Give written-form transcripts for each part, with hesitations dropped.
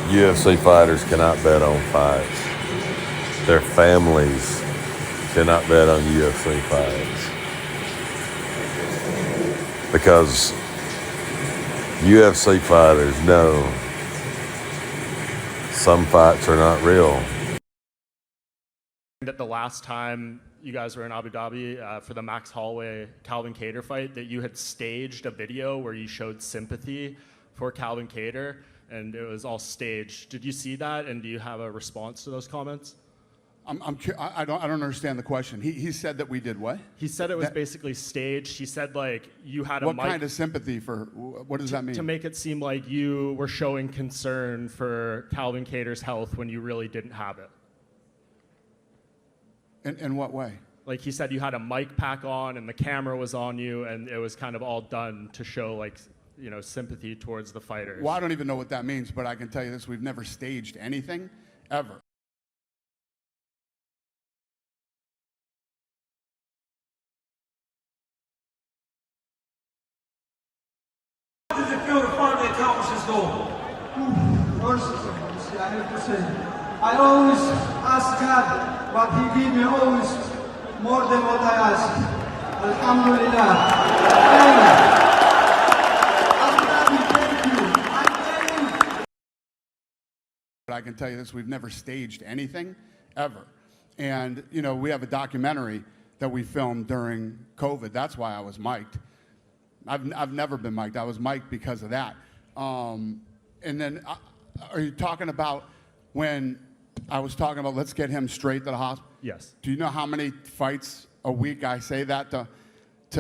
UFC fighters cannot bet on fights. Their families cannot bet on UFC fights. Because UFC fighters know some fights are not real. That the last time you guys were in Abu Dhabi for the Max Holloway-Calvin Kattar fight, that you had staged a video where you showed sympathy for Calvin Kattar, and it was all staged. Did you see that, and do you have a response to those comments? I don't understand the question. He said that we did what? He said it was basically staged. He said like you had a what kind of sympathy for? What does that mean? To make it seem like you were showing concern for Calvin Kattar's health when you really didn't have it. In what way? Like he said you had a mic pack on and the camera was on you, and it was kind of all done to show like, you know, sympathy towards the fighters. Well, I don't even know what that means, but I can tell you this: we've never staged anything, ever. How does it feel to finally accomplish his goal? First, I have to say, I always ask God, but He gives me always more than what I ask. Alhamdulillah. Thank you. But I can tell you this: we've never staged anything, ever. And you know, we have a documentary that we filmed during COVID. That's why I was mic'd. I've never been mic'd. I was mic'd because of that. And then, are you talking about when I was talking about let's get him straight to the hospital? Yes. Do you know how many fights a week I say that to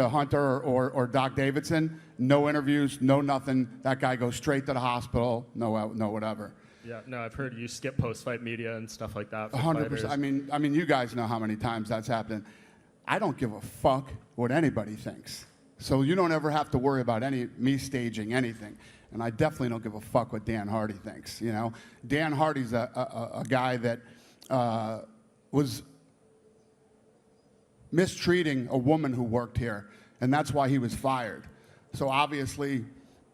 Hunter or Doc Davidson? No interviews, no nothing. That guy goes straight to the hospital. No whatever. Yeah. No, I've heard you skip post-fight media and stuff like that. 100%. I mean, you guys know how many times that's happened. I don't give a fuck what anybody thinks. So you don't ever have to worry about me staging anything. And I definitely don't give a fuck what Dan Hardy thinks, you know? Dan Hardy's a guy that was mistreating a woman who worked here, and that's why he was fired. So obviously,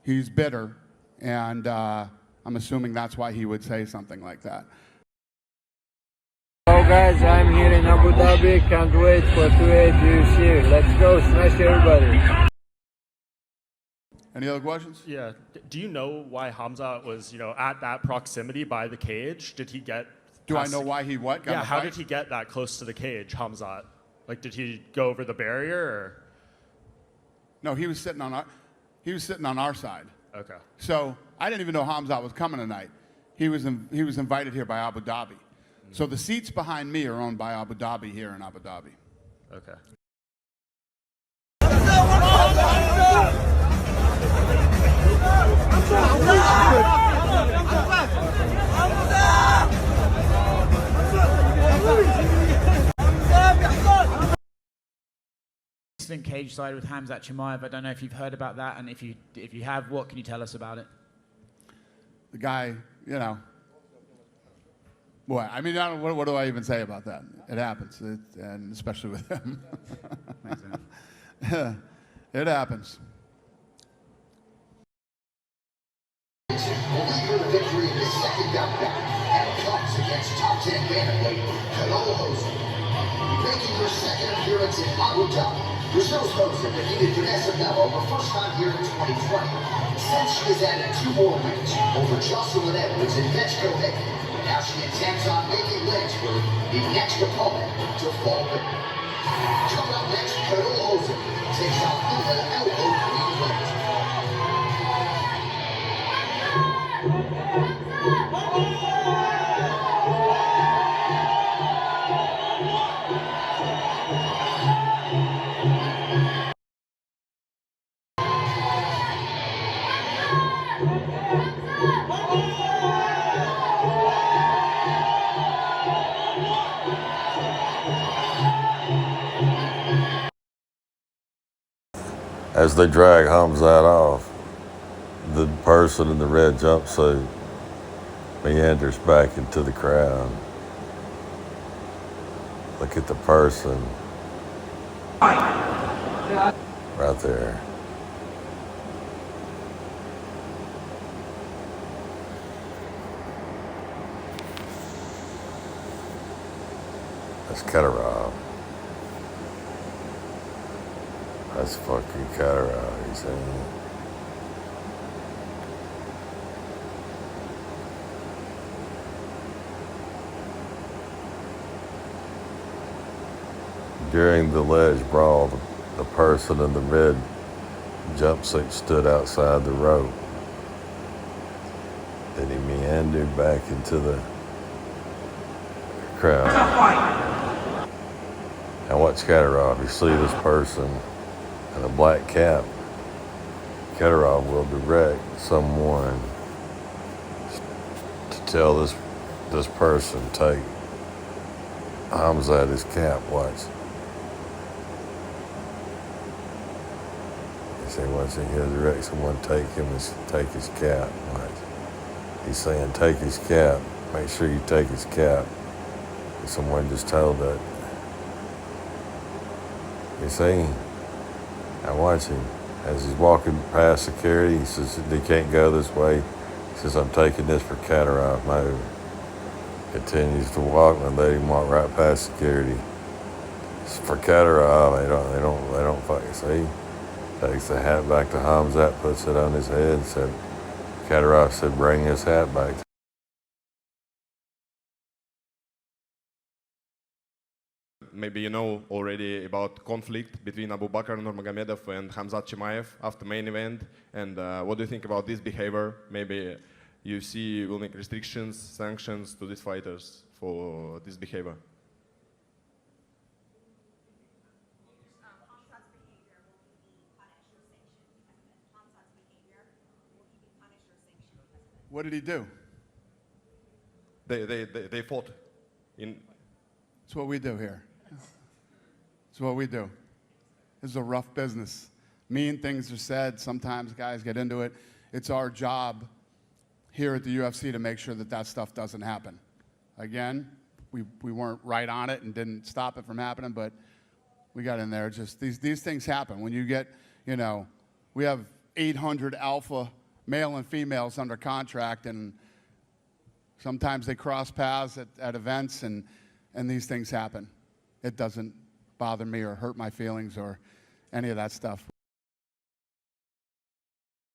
he's bitter, and I'm assuming that's why he would say something like that. Hello guys, I'm here in Abu Dhabi. Can't wait for 2-8 UFC. Let's go, smash everybody. Any other questions? Yeah. Do you know why Khamzat was, you know, at that proximity by the cage? Did he get? Do I know why he what? Yeah. How did he get that close to the cage, Khamzat? Like, did he go over the barrier, or? No, he was sitting on our side. Okay. So I didn't even know Khamzat was coming tonight. He was invited here by Abu Dhabi. So the seats behind me are owned by Abu Dhabi here in Abu Dhabi. Okay. Cage side with Khamzat Chimaev. I don't know if you've heard about that, and if you have, what can you tell us about it? The guy, you know, what? I mean, what do I even say about that? It happens, and especially with him. It happens. Only for the victory in his second bout back, and it comes against top 10 bantamweight Kadyrov. Making her second appearance in Abu Dhabi, Brazil's Rosa defeated Vanessa Mello her first time here in 2020. Since she has added 2 more wins over Jocelyn Edwards and Mexico Hickey, now she intends on making Lynchburg the next opponent to fall victim. Coming up next, Kadyrov takes on Luna Elbow Green Wins. As they drag Khamzat off, the person in the red jumpsuit meanders back into the crowd. Look at the person right there. That's Kadyrov. That's fucking Kadyrov, you see? During the alleged brawl, the person in the red jumpsuit stood outside the rope. Then he meandered back into the crowd. Now watch Kadyrov. You see this person in a black cap. Kadyrov will direct someone to tell this person, take Khamzat his cap. Watch. You see, watch it. He'll direct someone take his cap. Watch. He's saying, take his cap. Make sure you take his cap. And someone just told that. You see? Now watch him. As he's walking past security, he says, he can't go this way. He says, I'm taking this for Kadyrov. Move. Continues to walk and let him walk right past security. It's for Kadyrov, they don't fucking see. Takes the hat back to Khamzat, puts it on his head, said, Kadyrov said, bring his hat back. Maybe you know already about conflict between Abu Nurmagomedov and Khamzat Chimaev after main event. And what do you think about this behavior? Maybe UFC will make restrictions, sanctions to these fighters for this behavior. What did he do? They fought. It's what we do here. It's what we do. This is a rough business. Mean things are said. Sometimes guys get into it. It's our job here at the UFC to make sure that that stuff doesn't happen. Again, we weren't right on it and didn't stop it from happening, but we got in there. Just these things happen. When you get, you know, we have 800 alpha male and females under contract, and sometimes they cross paths at events, and these things happen. It doesn't bother me or hurt my feelings or any of that stuff.